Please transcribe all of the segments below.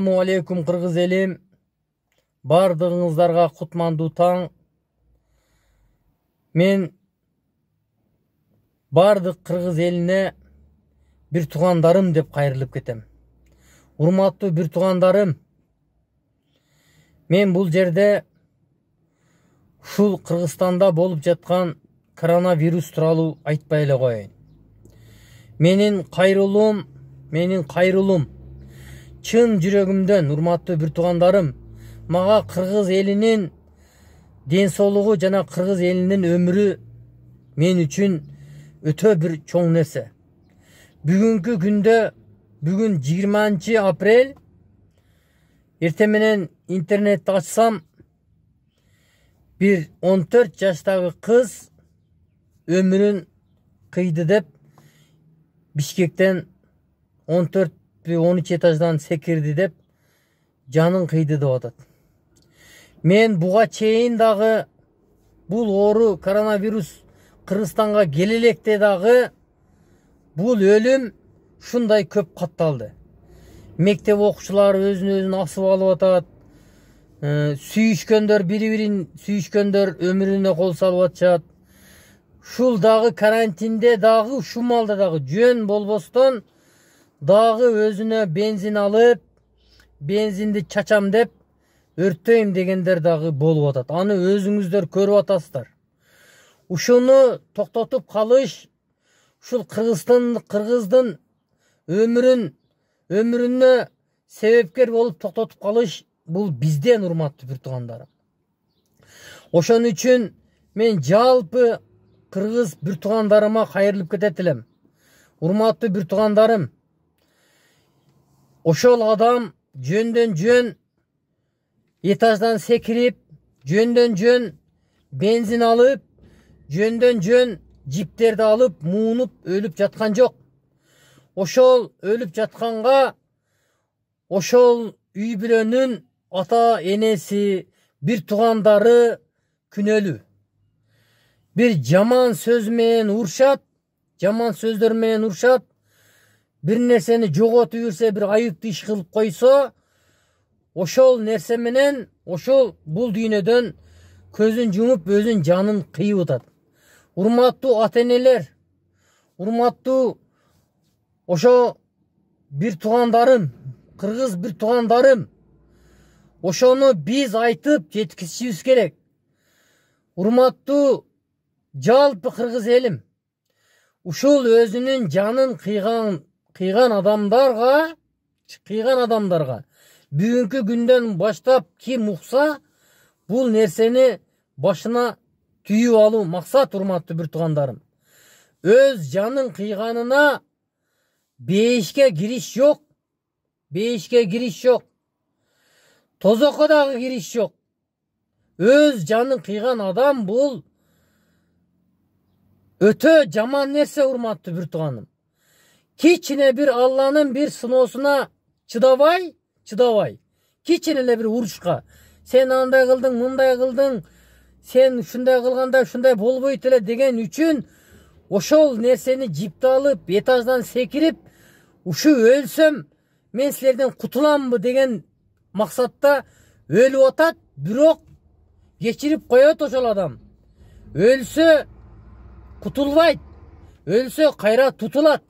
Ассаламу алейкум кыргыз элим. Бардыгыңыздарга кутмандуу таң. Мен бардык кыргыз элине бир туугандарым деп кайрылып кетем. Урматтуу бир туугандарым, мен бул жерде ушул Кыргызстанда болуп жаткан коронавирус тууралуу айтпай эле коеюн. Менин кайрылуум чын жүрөгүмдөн, урматтуу бир туугандарым, мага кыргыз элинин ден соолугу жана кыргыз элинин өмүрү мен үчүн өтө бир чоң нерсе. Бүгүнкү күндө, бүгүн 20 апрель, эртең менен интернетти ачсам, bir 14 жаштагы кыз өмүрүн кыйды деп Бишкектен 14-13 этаждан секирди деп жанын кыйды деп атат. Мен буга чейин дагы бул оору коронавирус Кыргызстанга келе электе дагы бул өлүм ушундай көп катталды. Мектеп окуучулары өзүн асып алып атат. Сүйүшкөндөр, бири-бирин сүйүшкөндөр өмүрүнө кол салып атышат. Ушул дагы карантинде дагы ушул малда дагы жөн болбостон дагы өзүнө бензин алып, бензинди чачам деп өрттөйм дегендер дагы болуп атат. Аны өзүңүздөр көрүп атасыздар. Ушуну токтотуп калыш, ушул кыргыздын өмүрүнө себепкер болуп токтотуп калыш бул бизден, урматтуу бир туугандарым. Ошон үчүн мен жалпы кыргыз бир туугандарыма кайрылып кетет элем. Урматтуу бир туугандарым, ошол адам жөндөн жөн этаждан секирип, жөндөн жөн бензин алып, жөндөн жөн жиптерди алып, муунуп өлүп жаткан жок. Ошол өлүп жатканга ошол үй бүлөнүн ата энеси, бир туугандары күнөлүү. Бир жаман сөз менен урушат, жаман сөздөр менен урушат, бир нерсени жоготуп жүрсө, бир айыптуу иш кылып койсо, ошол нерсе менен ошол бул дүйнөдөн көзүн жумуп, өзүнүн жанын кыйып атат. Урматтуу ата энелер, урматтуу ошо бир туугандарым, кыргыз бир туугандарым, ошону биз айтып жеткизишибиз керек. Урматтуу жалпы кыргыз элим, ушул өзүнүн жанын кыйган адамдарга бүгүнкү күндөн баштап ким укса, бул нерсени башына түйүп алуу максат, урматтуу бир туугандарым. Өз жанын кыйганына бейишке кириш жок. Бейишке кириш жок. Тозокко дагы кириш жок. Өз жанын кыйган адам бул өтө жаман нерсе, урматтуу бир тууганым. Кичине бир Алланын бир сыноосуна чыдабай, кичине эле бир урушка, сен андай кылдың, мындай кылдың, сен ушундай кылганда ушундай болбойт эле деген үчүн ошол нерсени жипти алып, этаждан секирип, ушу өлсөм мен силерден кутуламбы деген максатта өлүп атат, бирок кечирип коет ошол адам. Өлсө кутулбайт, өлсө кайра тутулат.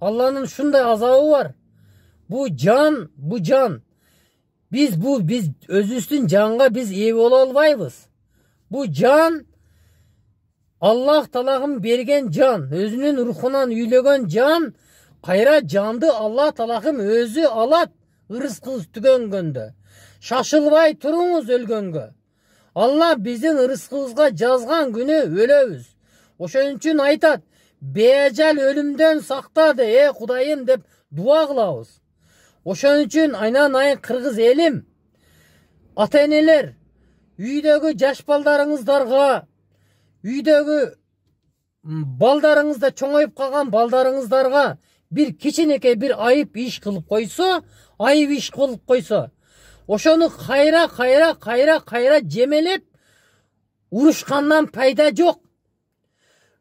Алланын ушундай азабы бар. Бу жан. Биз өзүбүздүн жанга биз ээ боло албайбыз. Бу жан Аллах Таалам берген жан, өзүнүн рухунан үйлөгөн жан, кайра жанды Аллах Таалам өзү алат, ырыскыбыз түгөнгөндө. Шашылбай туруңуз өлгөнгө. Алла биздин ырыскыбызга жазган күнү өлөбүз. Ошон үчүн айтат, бежал өлүмдөн сактады, Кудайым деп дуа кылабыз. Ошон үчүн айнан кыргыз элим, ата энелер, үйдөгү жаш балдарыңыздарга, үйдөгү балдарыңызда чоңоюп калган балдарыңыздарга бир кичинекей бир айып иш кылып койсо, ошону кайра жемелеп урушкандан пайда жок.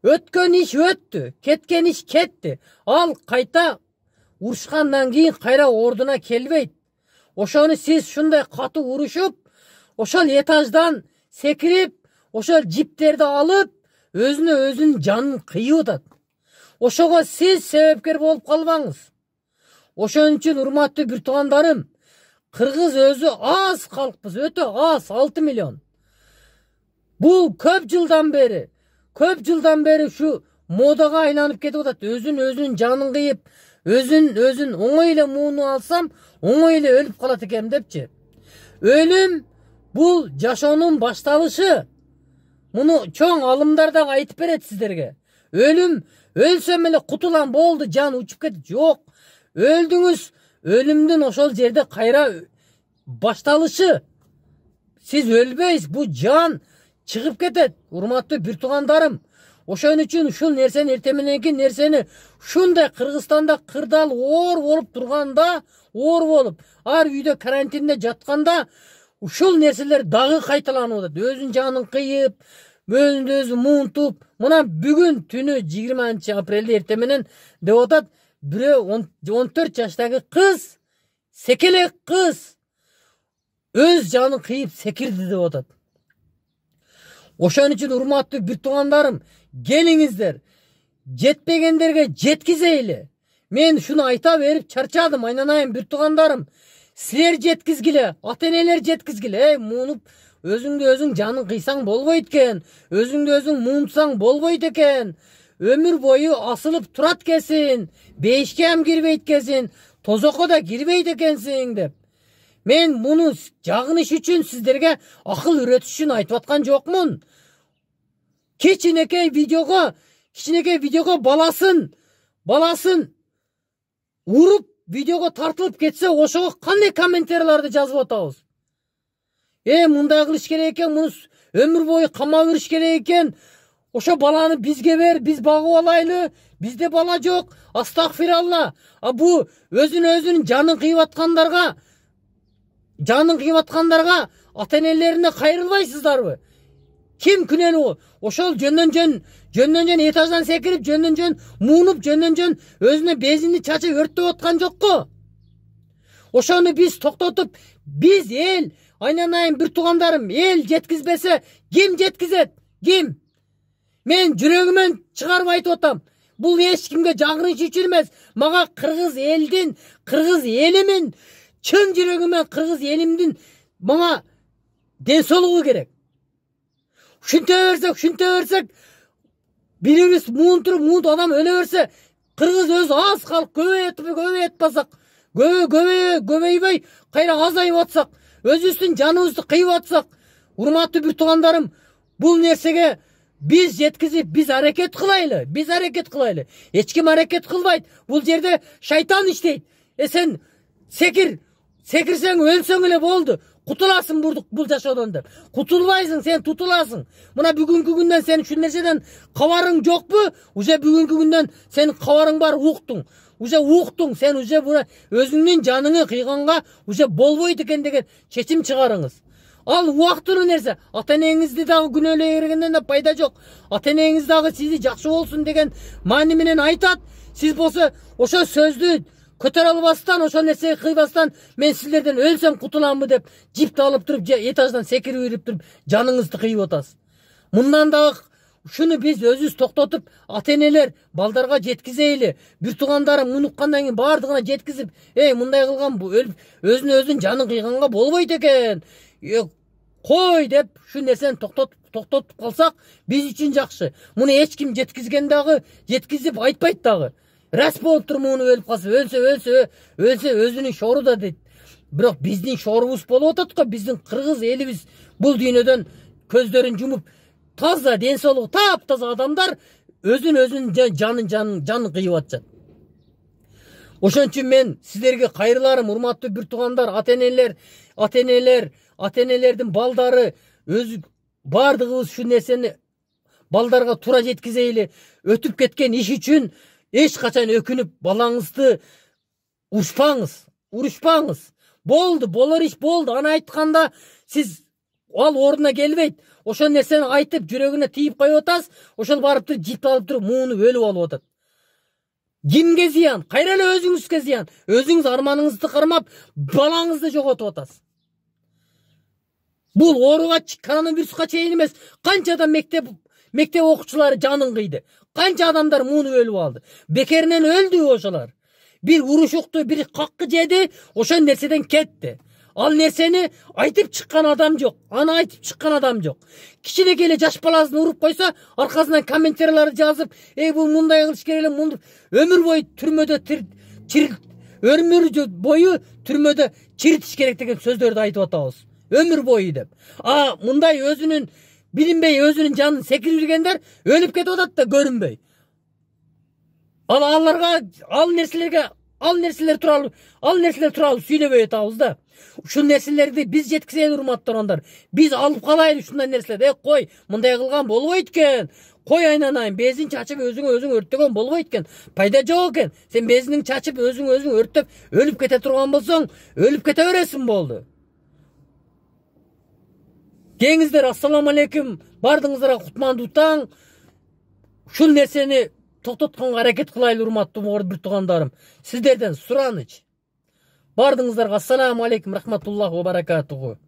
Өткөн иш өттү, кеткен иш кетти. Ал кайта урушкандан кийин кайра ордуна келбейт. Ошону сиз шундай катуу урушуп, ошол этаждан секирип, ошол жиптерди алып, өзүнө өзүнүн жанын кыйып атат. Ошого сиз себепкер болуп калбаңыз. Ошон үчүн урматтуу бир туугандарым, кыргыз өзү аз калкпыз, өтө аз, 6 миллион. Бул көп жылдан бери ушу модага айланып кетип атат. Өзүнүн жанын кыйып, өзүн оңой эле муунуп алсам, оңой эле өлүп калат экенмин депчи. Өлүм бул жашоонун башталышы. Муну чоң алымдар дагы айтып берет сиздерге. Өлүм өлсөм эле кутулам, болду, жан учуп кетти. Жок. Өлдүңүз, өлүмдүн ошол жерде кайра башталышы. Сиз өлбөйсүз, бул жан чыгып кетет. Урматтуу бир туугандарым, ошон үчүн ушул нерсени, эртең мененки нерсени ушундай Кыргызстанда кырдаал оор болуп турганда, оор болуп, ар үйдө карантинде жатканда ушул нерселер дагы кайталанып атат. Өзүнүн жанын кыйып, өзүн муунтуп, мына бүгүн түнү 20 апрелде эртең менен деп атат, бирөө 14 жаштагы кыз, секелек кыз өз жанын кыйып секирди деп атат. Ошон үчүн урматтуу бир туугандарым, келиңиздер, жетпегендерге жеткизейли. Мен шуну айта берип чарчадым, айнанайын бир туугандарым. Силер жеткизгиле, ата-энелер жеткизгиле. Муунуп, өзүңдү өзүң жанын кыйсаң болбойт экен. Өзүңдү өзүң муунтсаң болбойт экен. Өмүр бою асылып турат экенсиң. Бейишке ам кирбейт экенсиң. Тозокко да кирбейт экенсиң деп. Мен муну жагыныш үчүн сиздерге акыл үйрөтүш үчүн айтып аткан жокмун. Кичинекей видеого баласын уруп, видеого тартылып кетсе, ошого кандай комментарийларды жазып атабыз? Мындай кылыш керек экен, муну өмүр бою камап бериш керек экен. Ошо баланы бизге бер, биз багып алайлы. Бизде бала жок. Астагфиралла. Бу өзүнүн жанын кыйып аткандарга ата-энелерине кайрылбайсыздарбы? Ким күнөөлүү? Ошол жөндөн жөн этаждан секирип, жөндөн жөн муунуп, жөндөн жөн өзүнө бензинди чачып өрттөп аткан жокко. Ошону биз токтотуп, биз эл, айнанайын бир туугандарым, эл жеткизбесе, ким жеткизет? Ким? Мен жүрөгүмөн чыгарып айтып атам. Бул эч кимге жагыныч үчүн эмес. Мага кыргыз элимин, чын жүрөгүмөн кыргыз элимдин мага ден соолугу керек. Ушинте берсек, бирибиз муунтуруп адам өлө берсе, кыргыз өзү аз калк көбөйөт басак, көбөйбөй, кайра азайып атсак, өзүбүздүн жаныбызды кыйып атсак, урматтуу бир туугандарым, бул нерсеге биз жеткизип, биз аракет кылайлы. Эч ким аракет кылбайт. Бул жерде шайтан иштейт. Сен секирсең, өлсөң эле болду. Кутуласың бул жашоодон деп. Кутулбайсың, сен тутуласың. Мына бүгүнкү күндөн сен ушул нерседен кабарың жокпу? Уже бүгүнкү күндөн сенин кабарың бар, уктуң. Сен уже буна өзүңдүн жаныңы кыйганга уже болбойт экен деген чечим чыгарыңыз. Ал убактылуу нерсе. Ата-энеңизди дагы күнөөлөй бергенден да пайда жок. Ата-энеңиз дагы сизди жакшы болсун деген маани менен айтат. Сиз болсо ошо сөздү көтөрө албастан, ошол нерсеге кыйбастан, мен силерден өлсөм кутуламбы деп, жипти алып туруп, этаждан секирип ирип туруп, жаныңызды кыйып атасыз. Мындан дагы ушуну биз өзүбүз токтотуп, ата-энелер балдарга жеткизейли. Бир туугандарым унуккандан кийин бардыгына жеткизип, мындай кылган бу өзүнүн жанын кыйганга болбойт экен. Кой деп ушул нерсени токтотуп калсак, биз үчүн жакшы. Муну эч ким жеткизген дагы, жеткизип айтпайт дагы. Рас болуп тур муну өлүп калса, өлсө өзүнүн шору да дейт. Бирок биздин шорубуз болуп атат го, биздин кыргыз элибиз бул дүйнөдөн көздөрүн жумуп, таза ден соолугу таптаза адамдар өзүнүн жанын кыйып атышат. Ошон үчүн мен сиздерге кайрыларым, урматтуу бир туугандар, ата-энелердин балдары, өзү бардыгыбыз ушул нерсени балдарга туура жеткизейли. Өтүп кеткен иш үчүн эч качан өкүнүп балаңызды урушпаңыз. Болду, болор иш болду. Аны айтканда сиз ал ордуна келбейт. Ошол нерсени айтып жүрөгүнө тийип коюп атасыз. Ошол барып туруп жип алып туруп муунуп өлүп алып атат. Кимге зыян? Кайра эле өзүңүзгө зыян. Өзүңүз арманыңызды кармап, балаңызды жоготуп атасыз. Бул ооруга коронавирусқа чейин эмес, канча адам мектеп окуучулары жанын кыйды. Канча адамдар муну өлүп алды. Бекеринен өлдү ошолор. Bir uruşuktu, bir hakkı jedi, oşan nersedен ketти. Al nerseni aytıp çıkkan adam yok. Ana aytıp çıkkan adam yok. Kiçinekele жаш баласын urup koysa, arkasından kommentarları жазып, bu munday kılış kerelim, munday. Ömür boyu türmöde ömür boyu türmöde çiritiş gerek деген сөздөрдү айтып атабыз. Ömür boyu dep. Munday özünün bilinbey özünün canını sekirip жүргендер өлүп кетип атат да көрүнбөй. Al nerseler turалы сүйлөбөй атабыз да. Şu nerselerdi biz жеткизели урматтагандар. Biz alıp kalaylı şundan nerselerdi. Koy, mınдай kılgan bolбойт экен. Koy aynanayın, bezin çaçıp özüң örttөгөн bolбойт экен. Пайда жок экен. Sen bezining çaçıp özüң örttөп, ölüp kete turgan bolsoң, ölüp kete beresin boldu. Kеңиздер, assalamu alaikum. Bardыңыздарға кутмандуу таң. Şu nerseni токтотконго аракет кылайлы урматтуу бир туугандарым. Сиздерден сураныч. Бардыңыздарға ассаламу алейкум рахматуллахи ва баракатуху.